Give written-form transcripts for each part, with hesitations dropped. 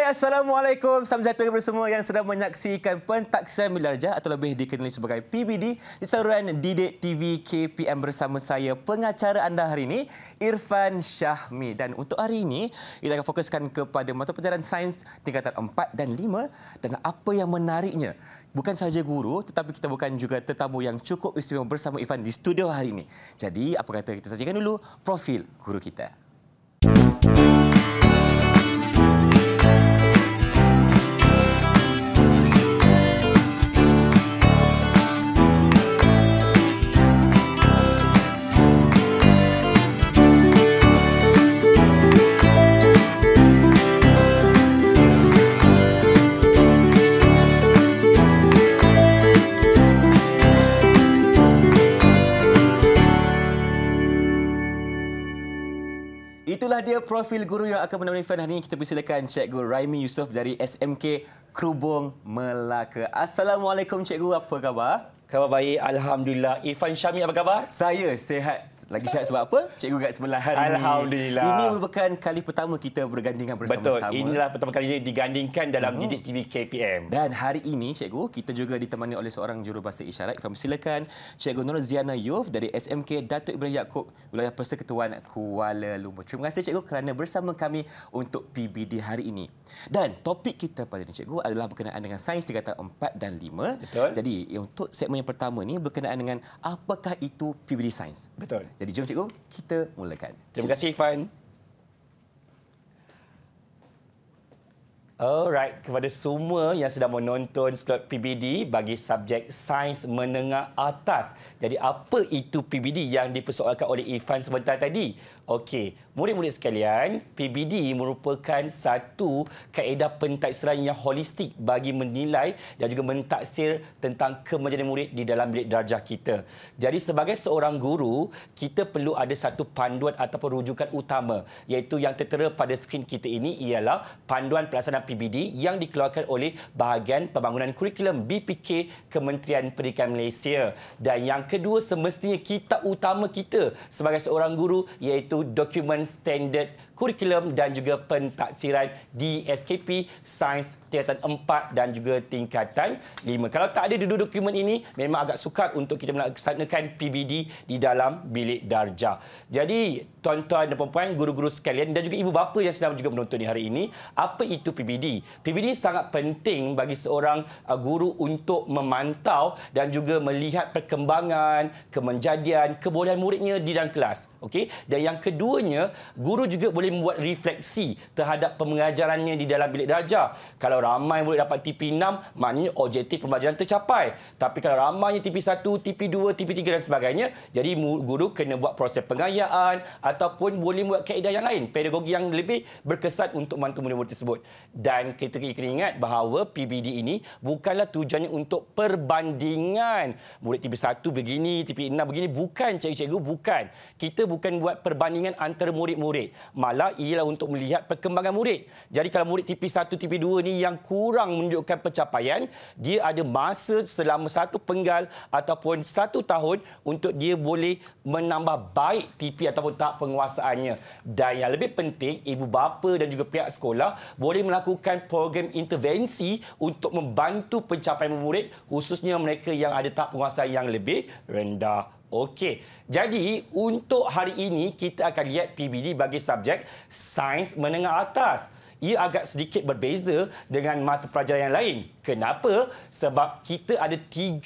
Assalamualaikum. Salam sejahtera kepada semua yang sedang menyaksikan Pentaksiran Bilik Darjah atau lebih dikenali sebagai PBD di saluran Didik TV KPM bersama saya, pengacara anda hari ini, Irfan Syahmi. Dan untuk hari ini, kita akan fokuskan kepada mata pelajaran sains tingkatan 4 dan 5 dan apa yang menariknya. Bukan sahaja guru, tetapi kita bukan juga tetamu yang cukup istimewa bersama Irfan di studio hari ini. Jadi, apa kata kita saksikan dulu profil guru kita. Itulah dia profil guru yang akan menemani Irfan hari ini. Kita persilakan Cikgu Raimi Yusof dari SMK Krubong Melaka. Assalamualaikum Cikgu, apa khabar? Khabar baik, Alhamdulillah. Irfan Syahmi, apa khabar? Saya sihat. Lagi sihat sebab apa? Cikgu kat sebelah hari ini. Alhamdulillah. Ini merupakan kali pertama kita bergandingan bersama-sama. Betul, inilah pertama kali digandingkan dalam Didik TV KPM. Dan hari ini, Cikgu, kita juga ditemani oleh seorang jurubahasa isyarat. Kami silakan Cikgu Nur Ziana Yuf dari SMK Datuk Ibrahim Yaakob, Wilayah Persekutuan Kuala Lumpur. Terima kasih, Cikgu, kerana bersama kami untuk PBD hari ini. Dan topik kita pada ini, Cikgu, adalah berkenaan dengan sains tingkatan 4 dan 5. Betul. Jadi, untuk segmen yang pertama ni berkenaan dengan apakah itu PBD Sains. Betul. Jadi jom Cikgu, kita mulakan. Terima kasih Irfan. Alright, kepada semua yang sedang menonton slot PBD bagi subjek sains menengah atas. Jadi apa itu PBD yang dipersoalkan oleh Irfan sebentar tadi? Okey, murid-murid sekalian, PBD merupakan satu kaedah pentaksiran yang holistik bagi menilai dan juga mentaksir tentang kemajuan murid di dalam bilik darjah kita. Jadi sebagai seorang guru, kita perlu ada satu panduan ataupun rujukan utama, iaitu yang tertera pada skrin kita ini ialah panduan pelaksanaan PBD yang dikeluarkan oleh Bahagian Pembangunan Kurikulum BPK Kementerian Pendidikan Malaysia. Dan yang kedua, semestinya kitab utama kita sebagai seorang guru iaitu dokumen standard kurikulum dan juga pentaksiran di SKP Sains tingkatan 4 dan juga tingkatan 5. Kalau tak ada dua dokumen ini, memang agak sukar untuk kita melaksanakan PBD di dalam bilik darjah. Jadi, tuan-tuan dan puan-puan, guru-guru sekalian dan juga ibu bapa yang sedang juga menonton hari ini, apa itu PBD? PBD sangat penting bagi seorang guru untuk memantau dan juga melihat perkembangan, kemenjadian, kebolehan muridnya di dalam kelas. Okey? Dan yang keduanya, guru juga boleh membuat refleksi terhadap pengajarannya di dalam bilik darjah. Kalau ramai murid dapat TP6, maknanya objektif pembelajaran tercapai. Tapi kalau ramainya TP1, TP2, TP3 dan sebagainya, jadi guru kena buat proses pengayaan ataupun boleh buat kaedah yang lain, pedagogi yang lebih berkesan untuk membantu murid-murid tersebut. Dan kita kena ingat bahawa PBD ini bukanlah tujuannya untuk perbandingan. Murid TP1 begini, TP6 begini. Bukan, cikgu-cikgu, bukan. Kita bukan buat perbandingan antara murid-murid. Malah ialah untuk melihat perkembangan murid. Jadi kalau murid TP1, TP2 ni yang kurang menunjukkan pencapaian, dia ada masa selama satu penggal ataupun 1 tahun untuk dia boleh menambah baik TP ataupun tahap penguasaannya. Dan yang lebih penting, ibu bapa dan juga pihak sekolah boleh melakukan program intervensi untuk membantu pencapaian murid, khususnya mereka yang ada tahap penguasaan yang lebih rendah. Okey, jadi untuk hari ini kita akan lihat PBD bagi subjek sains menengah atas. Ia agak sedikit berbeza dengan mata pelajaran yang lain. Kenapa? Sebab kita ada 3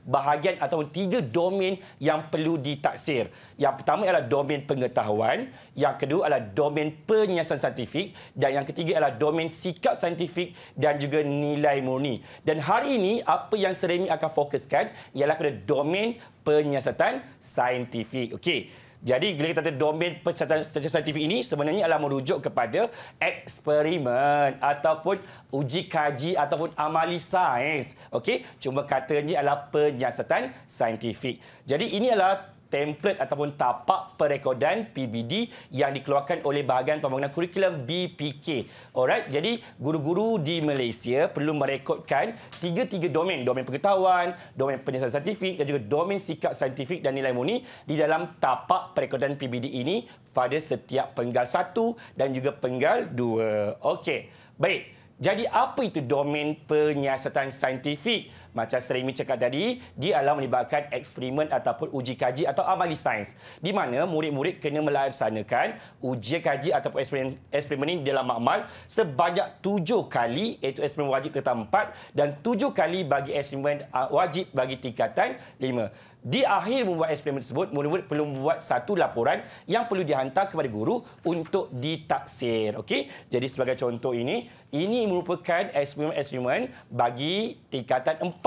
bahagian ataupun 3 domen yang perlu ditaksir. Yang pertama adalah domen pengetahuan, yang kedua adalah domen penyiasan saintifik dan yang ketiga adalah domen sikap saintifik dan juga nilai murni. Dan hari ini apa yang Seremi akan fokuskan ialah pada domen penyiasatan saintifik. Okey. Jadi bila kita kata domen penyiasatan saintifik ini sebenarnya adalah merujuk kepada eksperimen ataupun uji kaji ataupun amali sains. Okey, cuma katanya adalah penyiasatan saintifik. Jadi ini adalah template ataupun tapak perekodan PBD yang dikeluarkan oleh Bahagian Pembangunan Kurikulum BPK. Alright, jadi guru-guru di Malaysia perlu merekodkan tiga domen. Domen pengetahuan, domen penyiasatan saintifik dan juga domen sikap saintifik dan nilai murni di dalam tapak perekodan PBD ini pada setiap penggal 1 dan juga penggal 2. Okey, baik. Jadi apa itu domain penyiasatan saintifik? Macam Seremi cakap tadi, dia adalah melibatkan eksperimen ataupun uji kaji atau amali sains. Di mana murid-murid kena melaksanakan uji kaji ataupun eksperimen ini dalam makmal sebanyak 7 kali, iaitu eksperimen wajib tingkatan 4 dan 7 kali bagi eksperimen wajib bagi tingkatan 5. Di akhir membuat eksperimen tersebut, murid-murid perlu membuat satu laporan yang perlu dihantar kepada guru untuk ditaksir. Okey? Jadi sebagai contoh ini merupakan eksperimen bagi tingkatan 4.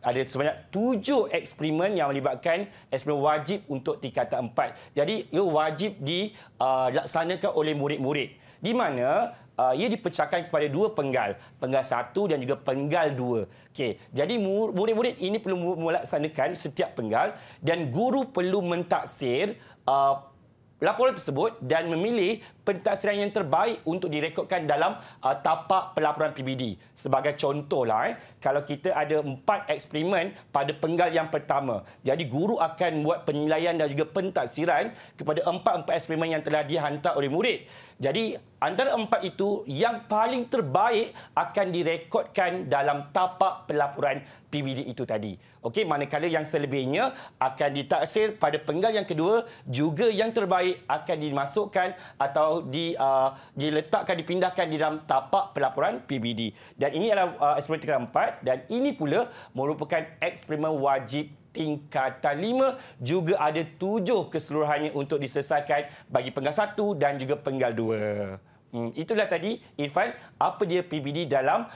Ada sebanyak 7 eksperimen yang melibatkan eksperimen wajib untuk tingkatan 4. Jadi ia wajib dilaksanakan oleh murid-murid. Di mana ia dipecahkan kepada 2 penggal. Penggal 1 dan juga penggal 2. Okey, jadi murid-murid ini perlu melaksanakan setiap penggal dan guru perlu mentaksir laporan tersebut dan memilih pentaksiran yang terbaik untuk direkodkan dalam tapak pelaporan PBD. Sebagai contohlah, kalau kita ada 4 eksperimen pada penggal yang pertama. Jadi guru akan buat penilaian dan juga pentaksiran kepada 4 eksperimen yang telah dihantar oleh murid. Jadi antara 4 itu yang paling terbaik akan direkodkan dalam tapak pelaporan PBD itu tadi. Okey, manakala yang selebihnya akan ditaksir pada penggal yang kedua, juga yang terbaik akan dimasukkan atau diletakkan, dipindahkan di dalam tapak pelaporan PBD. Dan ini adalah eksperimen tingkatan 4 dan ini pula merupakan eksperimen wajib tingkatan 5, juga ada 7 keseluruhannya untuk diselesaikan bagi penggal 1 dan juga penggal 2. Itulah tadi, Irfan, apa dia PBD dalam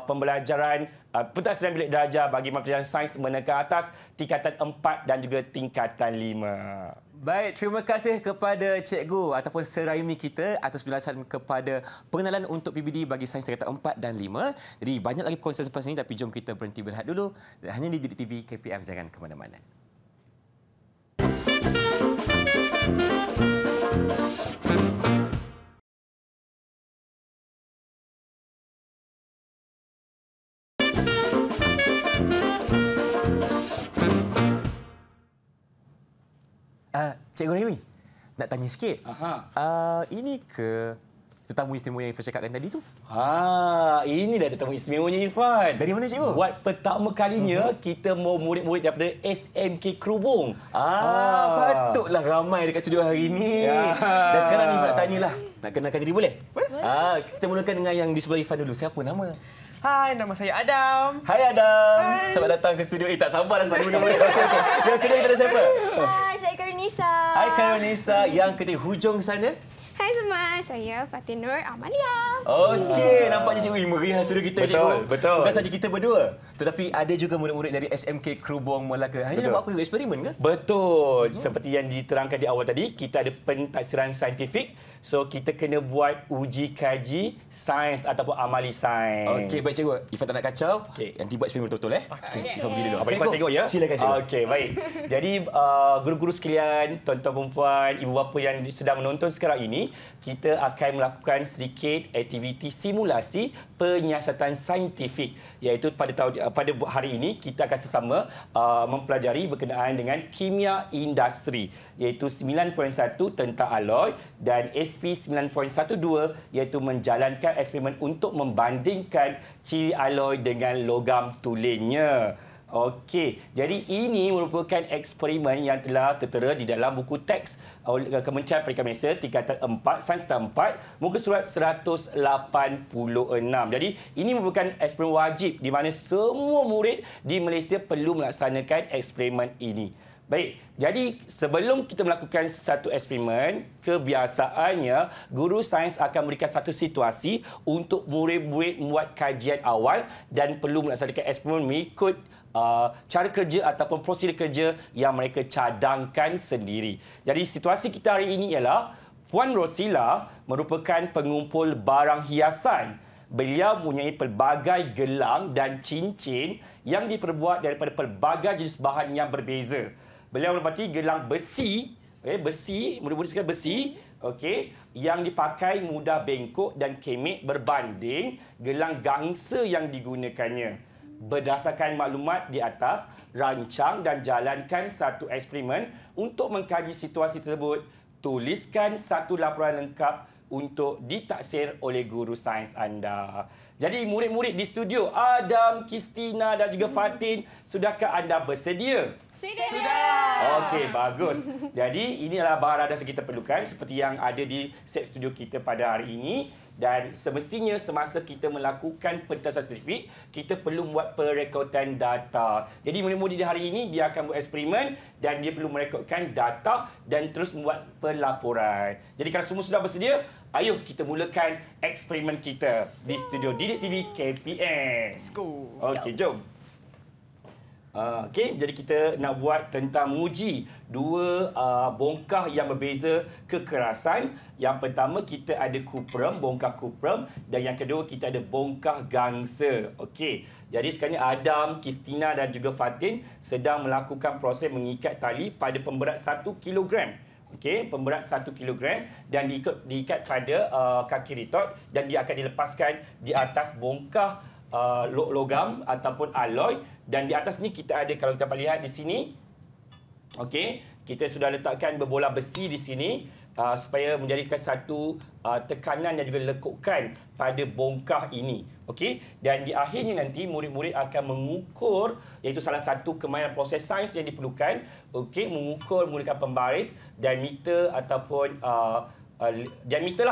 pembelajaran pentaksiran bilik darjah bagi pelajaran sains menengah atas tingkatan 4 dan juga tingkatan 5. Baik, terima kasih kepada cikgu ataupun Seraimi kita atas penjelasan kepada pengenalan untuk PBD bagi sains tingkatan 4 dan 5. Jadi banyak lagi perkongsian selepas ini, tapi jom kita berhenti berehat dulu. Hanya di Didik TV KPM, jangan ke mana-mana. Cikgu Raimi, nak tanya sikit. Ini ke tetamu istimewa yang Irfan cakapkan tadi tu? Ini dah tetamu istimewanya Irfan. Dari mana cikgu? Buat pertama kalinya kita mau murid-murid daripada SMK Kerubung. Patutlah ramai dekat studio hari ini. Dan sekarang Irfan nak tanyalah. Nak kenalkan diri boleh? Kita mulakan dengan yang di sebelah Irfan dulu. Siapa nama? Hai, nama saya Adam. Hai Adam. Hai. Selamat datang ke studio. Tak sabar dah sebab murid-murid. Okey. Yang kedua kita ada siapa? Hai, saya Karunisa. Hai Karunisa. Yang ketiga hujung sana. Hai semua, saya Fatin Nur Amalia. Okey, nampaknya cikgu meriah studio kita, cikgu. Betul. Bukan saja kita berdua, tetapi ada juga murid-murid dari SMK Kerubung Melaka. Hari ini nak buat apa? Eksperimen ke? Betul. Seperti yang diterangkan di awal tadi, kita ada pentaksiran saintifik. So, kita kena buat uji kaji sains ataupun amali sains. Okey, baik cikgu. Ifan tak nak kacau. Okey. Nanti buat eksperimen betul-betul. Okey, Ifan pergi dulu. Abang Irfan tengok ya. Silakan cikgu. Okey, baik. Jadi, guru-guru sekalian, tuan-tuan perempuan, ibu bapa yang sedang menonton sekarang ini, kita akan melakukan sedikit aktiviti simulasi penyiasatan saintifik, iaitu pada hari ini kita akan sesama mempelajari berkenaan dengan kimia industri, iaitu 9.1 tentang alloy dan SP 9.12 iaitu menjalankan eksperimen untuk membandingkan ciri alloy dengan logam tulingnya. Okey, jadi ini merupakan eksperimen yang telah tertera di dalam buku teks oleh Kementerian Pendidikan Malaysia tingkatan 4, sains tingkatan 4, muka surat 186. Jadi ini merupakan eksperimen wajib di mana semua murid di Malaysia perlu melaksanakan eksperimen ini. Baik, jadi sebelum kita melakukan satu eksperimen, kebiasaannya guru sains akan memberikan satu situasi untuk murid-murid membuat kajian awal dan perlu melaksanakan eksperimen mengikut cara kerja ataupun prosedur kerja yang mereka cadangkan sendiri. Jadi situasi kita hari ini ialah Puan Rosila merupakan pengumpul barang hiasan. Beliau mempunyai pelbagai gelang dan cincin yang diperbuat daripada pelbagai jenis bahan yang berbeza. Beliau menempati gelang besi, murid-murid sekalian besi, okey, yang dipakai mudah bengkok dan kemek berbanding gelang gangsa yang digunakannya. Berdasarkan maklumat di atas, rancang dan jalankan satu eksperimen untuk mengkaji situasi tersebut. Tuliskan satu laporan lengkap untuk ditaksir oleh guru sains anda. Jadi murid-murid di studio, Adam, Kristina dan juga Fatin, sudahkah anda bersedia? Sudah. Okey, bagus. Jadi ini adalah bahan radas yang kita perlukan seperti yang ada di set studio kita pada hari ini. Dan semestinya semasa kita melakukan pentasan saintifik, kita perlu buat perekodan data. Jadi murid-murid di hari ini, dia akan buat eksperimen dan dia perlu merekodkan data dan terus membuat pelaporan. Jadi kalau semua sudah bersedia, ayo kita mulakan eksperimen kita di studio Didik TV KPM. Let's go. Okey, jom. Okey, jadi kita nak buat tentang menguji dua bongkah yang berbeza kekerasan. Yang pertama kita ada kuprum, bongkah kuprum, dan yang kedua kita ada bongkah gangsa. Okey. Jadi sekarang Adam, Kristina dan juga Fatin sedang melakukan proses mengikat tali pada pemberat 1 kilogram. Okey, pemberat 1 kilogram dan diikat pada kaki retot dan dia akan dilepaskan di atas bongkah logam ataupun alloy, dan di atas ni kita ada, kalau kita dapat lihat di sini, okey, kita sudah letakkan berbola besi di sini supaya menjadikan satu tekanan dan juga lekukan pada bongkah ini. Okey, dan di akhirnya nanti murid-murid akan mengukur, iaitu salah satu kemahiran proses sains yang diperlukan, okey, mengukur menggunakan pembaris, diameter ataupun diameter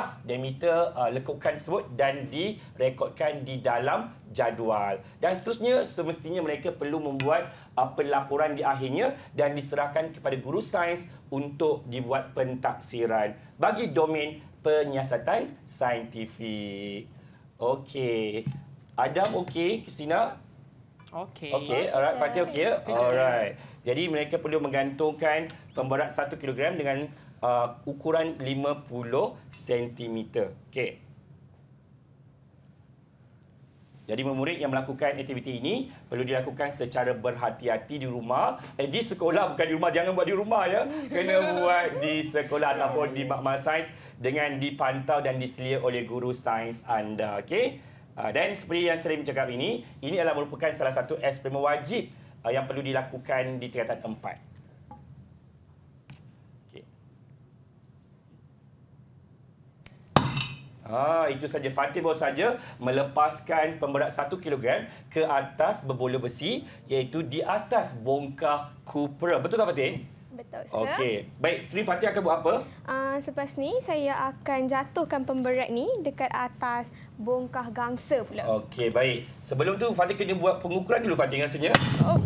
lekukan tersebut dan direkodkan di dalam jadual. Dan seterusnya semestinya mereka perlu membuat pelaporan di akhirnya dan diserahkan kepada guru sains untuk dibuat pentaksiran bagi domain penyiasatan saintifik. Okey. Adam okey, Kristina? Okey. Okey, alright, Fatih okey. Alright. Jadi mereka perlu menggantungkan pemberat 1 kilogram dengan ukuran 50 cm. Okey. Jadi murid yang melakukan aktiviti ini perlu dilakukan secara berhati-hati di rumah. Di sekolah, bukan di rumah. Jangan buat di rumah ya. Kena buat di sekolah ataupun di makmal sains dengan dipantau dan diselia oleh guru sains anda. Okey. Dan seperti yang saya bercakap ini adalah merupakan salah satu eksperimen wajib yang perlu dilakukan di tingkatan 4. Itu saja. Fatih baru saja melepaskan pemberat 1 kilogram ke atas berbola besi, iaitu di atas bongkah kuprum. Betul tak Fatih? Betul, sir. Okey. Baik, Sri Fatih akan buat apa? Selepas ni, saya akan jatuhkan pemberat ni dekat atas bongkah gangsa pula. Okey, baik. Sebelum tu, Fatih kena buat pengukuran dulu, Fatih, rasanya. Oh.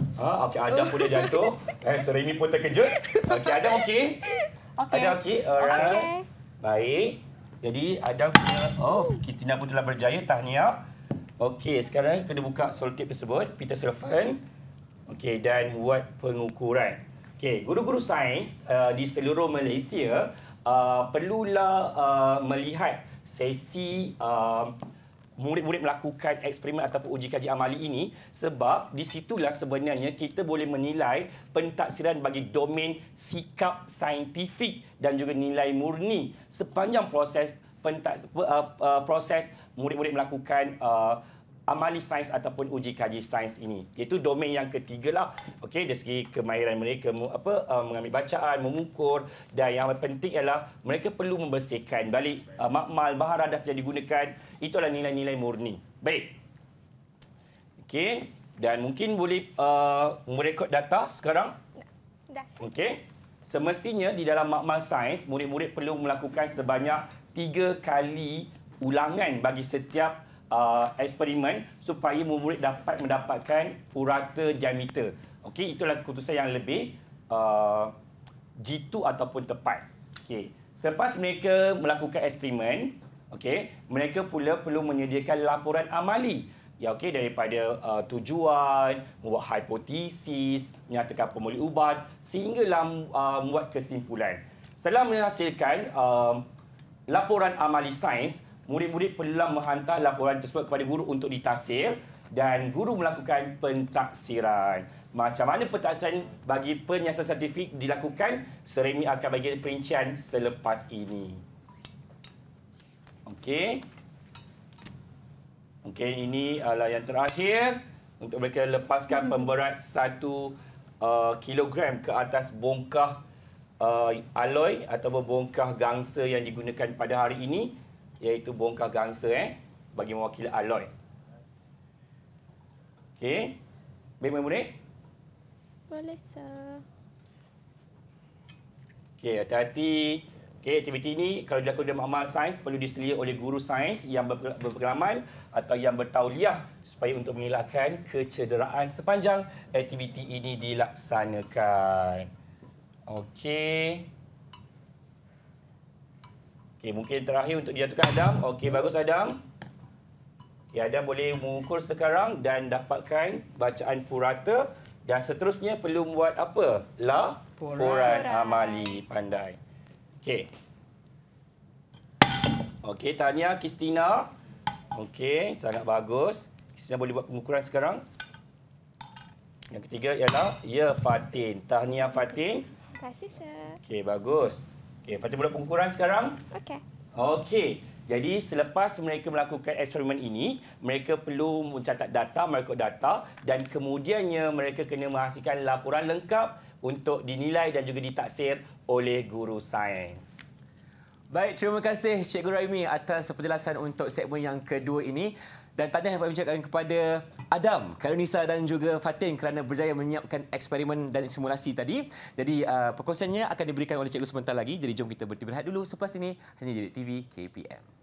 Okey, Adam pun dah jatuh. Seremi pun terkejut. Okey, Adam okey? Okey. Adam okey? Alright. Okey. Baik. Jadi Adam punya, Kristina pun telah berjaya, tahniah. Okey, sekarang kena buka selotip tersebut, Peter Sullivan. Okey, dan buat pengukuran. Okey, guru-guru sains di seluruh Malaysia perlulah melihat sesi murid-murid melakukan eksperimen ataupun uji kaji amali ini, sebab di situlah sebenarnya kita boleh menilai pentaksiran bagi domain sikap saintifik dan juga nilai murni sepanjang proses murid-murid melakukan amali sains ataupun uji kaji sains ini. Iaitu domain yang ketiga lah. Okey, dari segi kemahiran mereka mengambil bacaan, mengukur, dan yang penting ialah mereka perlu membersihkan balik makmal bahan radas yang digunakan. Itu adalah nilai-nilai murni. Baik. Okey, dan mungkin boleh merekod data sekarang. Dah. Okey. Semestinya di dalam makmal sains, murid-murid perlu melakukan sebanyak 3 kali ulangan bagi setiap eksperimen supaya murid dapat mendapatkan purata diameter. Okey, itulah keputusan yang lebih jitu ataupun tepat. Okey, selepas mereka melakukan eksperimen, okey, mereka pula perlu menyediakan laporan amali. Ya, okey, daripada tujuan, membuat hipotesis, menyatakan formula ubat sehinggalah membuat kesimpulan. Setelah menghasilkan laporan amali sains, murid-murid perlulah menghantar laporan tersebut kepada guru untuk ditaksir dan guru melakukan pentaksiran. Macam mana pentaksiran bagi penyiasatan saintifik dilakukan? Seremi akan bagi perincian selepas ini. Okey. Okey, ini adalah yang terakhir untuk mereka lepaskan pemberat 1 kilogram ke atas bongkah alloy ataupun bongkah gangsa yang digunakan pada hari ini, iaitu bongkah gangsa bagi mewakili alloy. Okey. Baik murid. Boleh, sir. Okey, hati-hati. Okey, aktiviti ini kalau dilakukan dalam amal sains perlu diselia oleh guru sains yang berpengalaman atau yang bertauliah supaya untuk mengelakkan kecederaan sepanjang aktiviti ini dilaksanakan. Okey. Okey, mungkin terakhir untuk dijatuhkan Adam. Okey, bagus Adam. Okey, Adam boleh mengukur sekarang dan dapatkan bacaan purata dan seterusnya perlu buat apa? Laporan amali. Pandai. Okey. Okey, tahniah Kristina. Okey, sangat bagus. Kristina boleh buat pengukuran sekarang. Yang ketiga ialah Fatin. Tahniah Fatin. Terima kasih, sir. Okey, bagus. Okey, Fatin buat pengukuran sekarang. Okey. Okey. Jadi selepas mereka melakukan eksperimen ini, mereka perlu mencatat data, merekod data dan kemudiannya mereka kena menghasilkan laporan lengkap untuk dinilai dan juga ditaksir oleh guru sains. Baik, terima kasih Cikgu Raimi atas penjelasan untuk segmen yang kedua ini. Dan tahniah kami ucapkan kepada Adam, Karunisa dan juga Fatin kerana berjaya menyiapkan eksperimen dan simulasi tadi. Jadi perkongsiannya akan diberikan oleh cikgu sebentar lagi. Jadi jom kita berhenti dulu selepas ini hanya di TV KPM.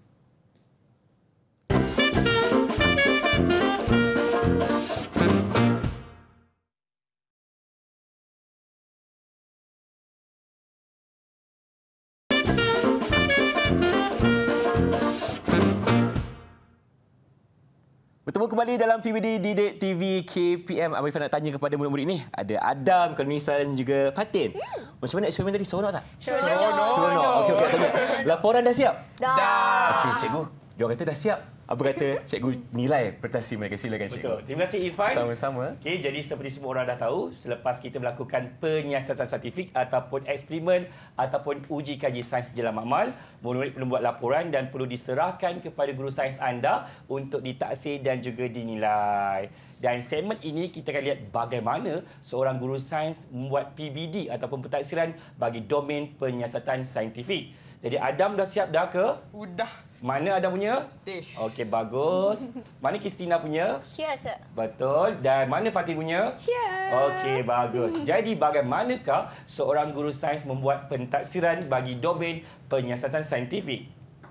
Bertemu kembali dalam PBD Didik TV KPM. Abang Irfan nak tanya kepada murid-murid ni. Ada Adam, Karunisa dan juga Fatin. Macam mana eksperimen tadi? Seronok tak? Seronok. Okey, tanya. Laporan dah siap? Dah. Okey, cikgu. Dia kata dah siap. Apa kata cikgu nilai prestasi mereka? Silakan cikgu. Betul. Terima kasih Irfan. Sama-sama. Okey, jadi seperti semua orang dah tahu, selepas kita melakukan penyiasatan saintifik ataupun eksperimen ataupun uji kaji sains dalam amal, murid-murid perlu buat laporan dan perlu diserahkan kepada guru sains anda untuk ditaksir dan juga dinilai. Dan segmen ini kita akan lihat bagaimana seorang guru sains membuat PBD ataupun pentaksiran bagi domain penyiasatan saintifik. Jadi Adam dah siap dah ke? Udah. Mana Adam punya? This. Okey, bagus. Mana Kristina punya? Here, sir. Betul. Dan mana Fatin punya? Here. Okey, bagus. Jadi bagaimanakah seorang guru sains membuat pentaksiran bagi domain penyiasatan saintifik?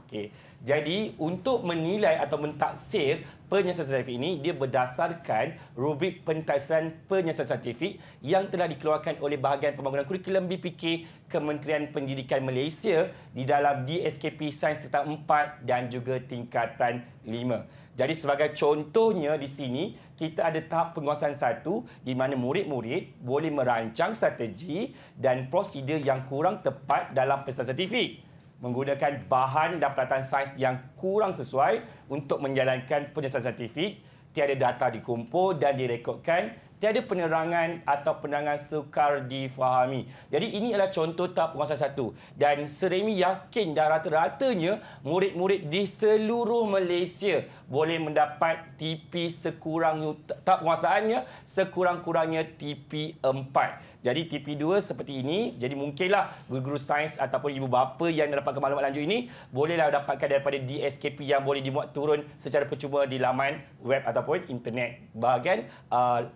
Okey. Jadi untuk menilai atau mentaksir penyiasatan saintifik ini, dia berdasarkan rubrik pentaksiran penyiasatan saintifik yang telah dikeluarkan oleh Bahagian Pembangunan Kurikulum BPK Kementerian Pendidikan Malaysia di dalam DSKP Sains tingkatan 4 dan juga tingkatan 5. Jadi sebagai contohnya di sini, kita ada tahap penguasaan 1 di mana murid-murid boleh merancang strategi dan prosedur yang kurang tepat dalam penyiasatan saintifik, menggunakan bahan dan peralatan sains yang kurang sesuai untuk menjalankan penyiasatan saintifik, tiada data dikumpul dan direkodkan, tiada penerangan atau penerangan sukar difahami. Jadi ini adalah contoh tahap penguasaan 1. Dan Seremi yakin dan rata-ratanya murid-murid di seluruh Malaysia boleh mendapat TP tahap penguasaannya sekurang-kurangnya TP 4. Jadi TP2 seperti ini. Jadi mungkinlah guru-guru sains ataupun ibu bapa yang dapatkan maklumat lanjut ini bolehlah dapatkan daripada DSKP yang boleh dimuat turun secara percuma di laman web ataupun internet bahagian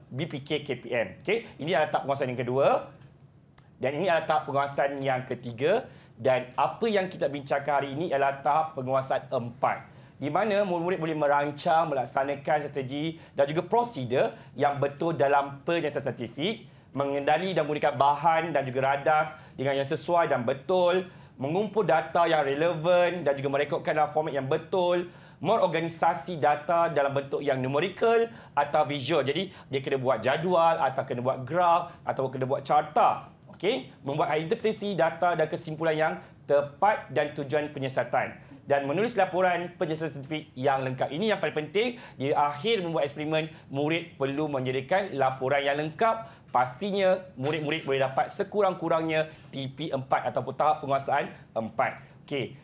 BPK KPM. Okey, ini adalah tahap penguasaan yang kedua dan ini adalah tahap penguasaan yang ketiga, dan apa yang kita bincangkan hari ini adalah tahap penguasaan 4, di mana murid-murid boleh merancang, melaksanakan strategi dan juga prosedur yang betul dalam penyiasatan saintifik, mengendali dan menggunakan bahan dan juga radas dengan yang sesuai dan betul, mengumpul data yang relevan dan juga merekodkan dalam format yang betul, mengorganisasi data dalam bentuk yang numerical atau visual. Jadi dia kena buat jadual atau kena buat graf atau kena buat carta. Okey, membuat interpretasi data dan kesimpulan yang tepat dan tujuan penyiasatan. Dan menulis laporan penyiasatan saintifik yang lengkap. Ini yang paling penting. Di akhir membuat eksperimen, murid perlu menyediakan laporan yang lengkap. Pastinya murid-murid boleh dapat sekurang-kurangnya TP 4 ataupun tahap penguasaan 4. Okey.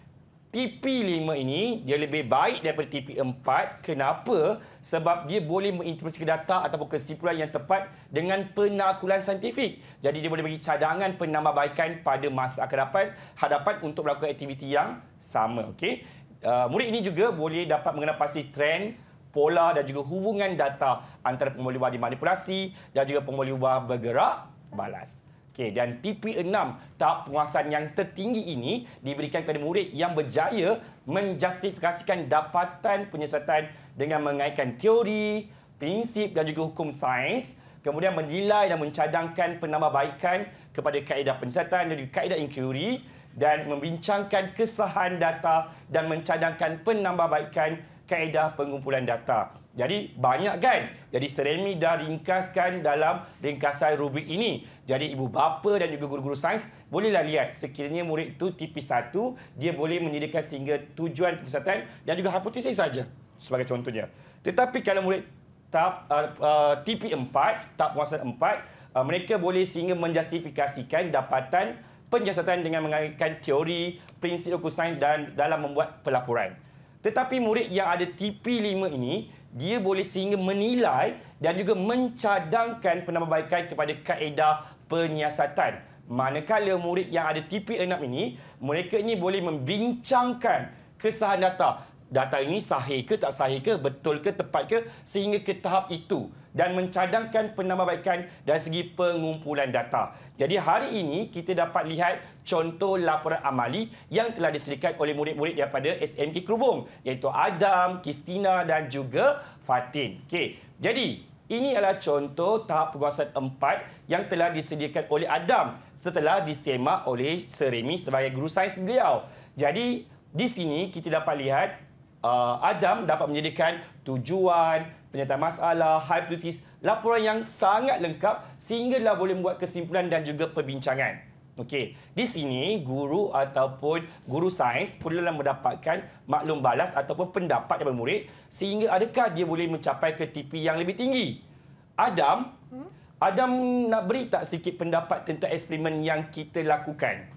TP5 ini dia lebih baik daripada TP4. Kenapa? Sebab dia boleh menginterpretasi data ataupun kesimpulan yang tepat dengan penakulan saintifik. Jadi dia boleh bagi cadangan penambahbaikan pada masa akan hadapan untuk melakukan aktiviti yang sama. Okey. Murid ini juga boleh dapat mengenal pasti trend, pola dan juga hubungan data antara pemboleh ubah dimanipulasi dan juga pemboleh ubah bergerak balas. Okey, dan TP6 tahap penguasaan yang tertinggi ini diberikan kepada murid yang berjaya menjustifikasikan dapatan penyiasatan dengan mengaitkan teori, prinsip dan juga hukum sains, kemudian menilai dan mencadangkan penambahbaikan kepada kaedah penyiasatan dan juga kaedah inquiry dan membincangkan kesahan data dan mencadangkan penambahbaikan kaedah pengumpulan data. Jadi banyak kan? Jadi Seremi dah ringkaskan dalam ringkasan rubrik ini. Jadi ibu bapa dan juga guru-guru sains bolehlah lihat sekiranya murid itu TP1, dia boleh menyediakan sehingga tujuan penyiasatan dan juga hipotesis saja sebagai contohnya. Tetapi kalau murid tahap TP4, tahap penguasaan 4, mereka boleh sehingga menjustifikasikan dapatan penyiasatan dengan mengaitkan teori, prinsip hukum sains dan dalam membuat pelaporan. Tetapi murid yang ada TP5 ini, dia boleh sehingga menilai dan juga mencadangkan penambahbaikan kepada kaedah penyiasatan. Manakala murid yang ada TP6 ini, mereka ini boleh membincangkan kesahan data. Data ini sahih ke, tak sahih ke, betul ke, tepat ke, sehingga ke tahap itu. Dan mencadangkan penambahbaikan dari segi pengumpulan data. Jadi hari ini kita dapat lihat contoh laporan amali yang telah disediakan oleh murid-murid daripada SMK Kerubung, iaitu Adam, Kristina dan juga Fatin. Okey. Jadi ini adalah contoh tahap penguasaan 4 yang telah disediakan oleh Adam setelah disemak oleh Seremi sebagai guru sains beliau. Jadi di sini kita dapat lihat Adam dapat menyediakan tujuan, pernyataan masalah, hipotesis, laporan yang sangat lengkap sehinggalah boleh membuat kesimpulan dan juga perbincangan. Okey, di sini guru ataupun guru sains perlulah mendapatkan maklum balas ataupun pendapat daripada murid sehingga adakah dia boleh mencapai ke TP yang lebih tinggi. Adam nak beri tak sedikit pendapat tentang eksperimen yang kita lakukan?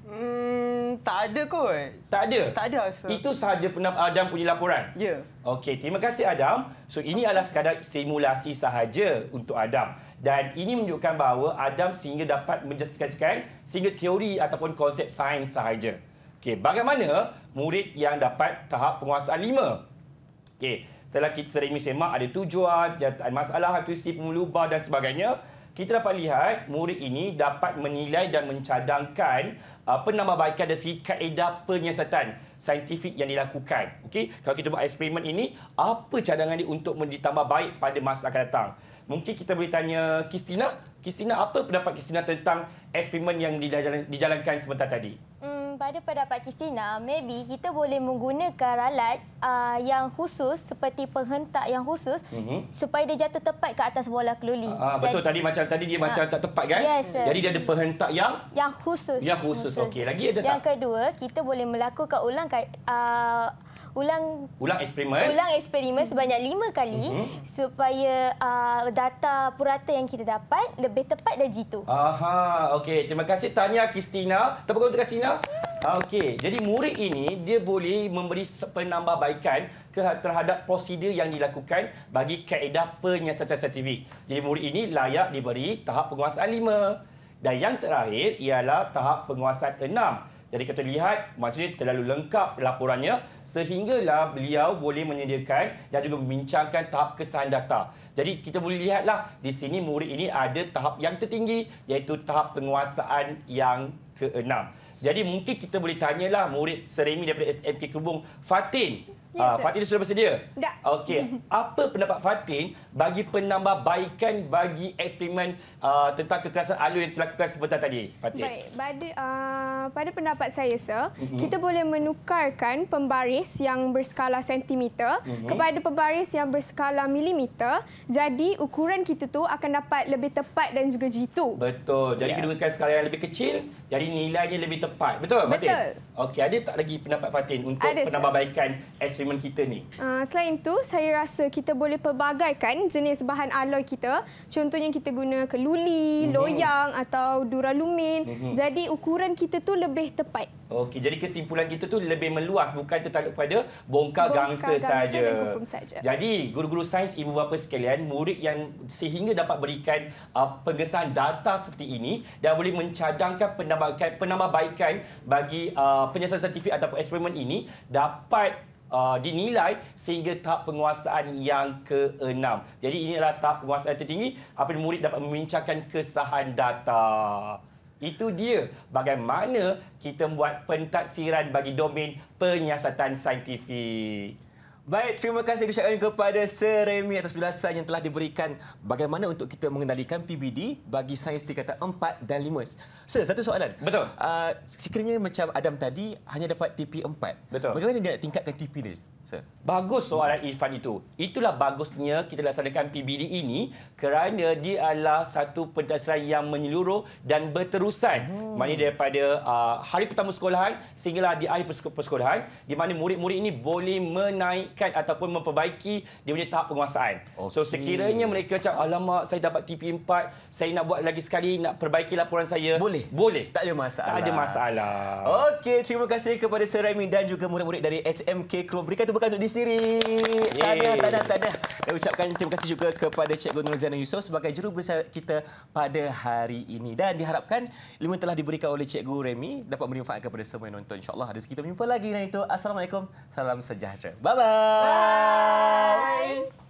Tak ada kot. Tak ada? Tak ada rasa. Itu sahaja pendapat Adam punya laporan? Ya. Okey, terima kasih Adam. So ini adalah sekadar simulasi sahaja untuk Adam. Dan ini menunjukkan bahawa Adam sehingga dapat menjustifikasikan sehingga teori ataupun konsep sains sahaja. Okey, bagaimana murid yang dapat tahap penguasaan 5? Okey, setelah kita sering semak ada tujuan, pernyataan masalah, hipotesis, pemulubah dan sebagainya, kita dapat lihat murid ini dapat menilai dan mencadangkan penambahbaikan dari segi kaedah penyiasatan saintifik yang dilakukan. Okey, kalau kita buat eksperimen ini, apa cadangan dia untuk ditambah baik pada masa akan datang? Mungkin kita boleh tanya Kristina. Kristina, apa pendapat Kristina tentang eksperimen yang dijalankan sebentar tadi? Pada pendapat Kristina, maybe kita boleh menggunakan ralat yang khusus seperti penghentak yang khusus supaya dia jatuh tepat ke atas bola keluli. Betul, tadi dia macam tak tepat kan? Yes, sir. Jadi dia ada penghentak yang khusus. Yang khusus. Okey, lagi ada tak? Yang kedua, kita boleh melakukan ulang eksperimen sebanyak 5 kali supaya data purata yang kita dapat lebih tepat dan jitu. Okey, terima kasih Tanya Kristina. Tepuk tangan untuk Kristina. Okey, jadi murid ini dia boleh memberi penambahbaikan terhadap prosedur yang dilakukan bagi kaedah penyiasatan saintifik. Jadi murid ini layak diberi tahap penguasaan 5. Dan yang terakhir ialah tahap penguasaan 6. Jadi kita lihat maksudnya terlalu lengkap laporannya sehinggalah beliau boleh menyediakan dan juga membincangkan tahap kesahan data. Jadi kita boleh lihatlah di sini murid ini ada tahap yang tertinggi iaitu tahap penguasaan yang ke-6. Jadi mungkin kita boleh tanyalah murid Seremi daripada SMK Kerubung, Fatin. Ya, Fatin sudah bersedia? Dah. Okey. Apa pendapat Fatin bagi penambahbaikan bagi eksperimen tentang kekerasan alur yang dilakukan sebentar tadi, Fatin? Baik, pada pendapat saya, Sir, kita boleh menukarkan pembaris yang berskala sentimeter kepada pembaris yang berskala milimeter. Jadi ukuran kita tu akan dapat lebih tepat dan juga jitu. Betul. Jadi kita gunakan skala yang lebih kecil, jadi nilainya lebih tepat. Betul, Fatin? Betul. Okey, ada tak lagi pendapat Fatin untuk Ada, penambahbaikan eksperimen eksperimen kita ni? Selain itu, saya rasa kita boleh pelbagaikan jenis bahan alloy kita. Contohnya kita guna keluli, loyang atau duralumin. Jadi ukuran kita tu lebih tepat. Okey, jadi kesimpulan kita tu lebih meluas, bukan tertakluk pada bongkar gangsa saja. Dan kupum saja. Jadi, guru-guru sains, ibu bapa sekalian, murid yang sehingga dapat berikan pengesahan data seperti ini dan boleh mencadangkan penambahbaikan bagi penyiasatan saintifik ataupun eksperimen ini dapat dinilai sehingga tahap penguasaan yang ke-6. Jadi ini adalah tahap penguasaan tertinggi apabila murid dapat membincangkan kesahan data. Itu dia bagaimana kita membuat pentaksiran bagi domain penyiasatan saintifik. Baik, terima kasih diucapkan kepada Sir Remy atas penjelasan yang telah diberikan bagaimana untuk kita mengendalikan PBD bagi sains tingkatan 4 dan 5. Sir, satu soalan. Betul. Sekiranya macam Adam tadi hanya dapat TP 4. Betul. Bagaimana dia nak tingkatkan TP dia, Sir? Bagus soalan Irfan itu. Itulah bagusnya kita laksanakan PBD ini kerana dia adalah satu pentaksiran yang menyeluruh dan berterusan. Maknanya daripada hari pertama sekolahan sehinggalah di akhir persekolahan di mana murid-murid ini boleh menaikkan ataupun memperbaiki dia punya tahap penguasaan. So sekiranya mereka cakap, alamak saya dapat TP 4, saya nak buat lagi sekali, nak perbaiki laporan saya. Boleh? Boleh. Tak ada masalah. Tak ada masalah. Okey, terima kasih kepada Sir Remy dan juga murid-murid dari SMK Keluar. Berikan tepukan untuk diri sendiri. Tahniah. Dan ucapkan terima kasih juga kepada Cikgu Nurziana Yusof sebagai jurubersama kita pada hari ini. Dan diharapkan ilmu yang telah diberikan oleh Cikgu Remy dapat bermanfaat kepada semua yang nonton. InsyaAllah ada kita berjumpa lagi. Dan itu, Assalamualaikum. Salam sejahtera. Bye-bye. Bye.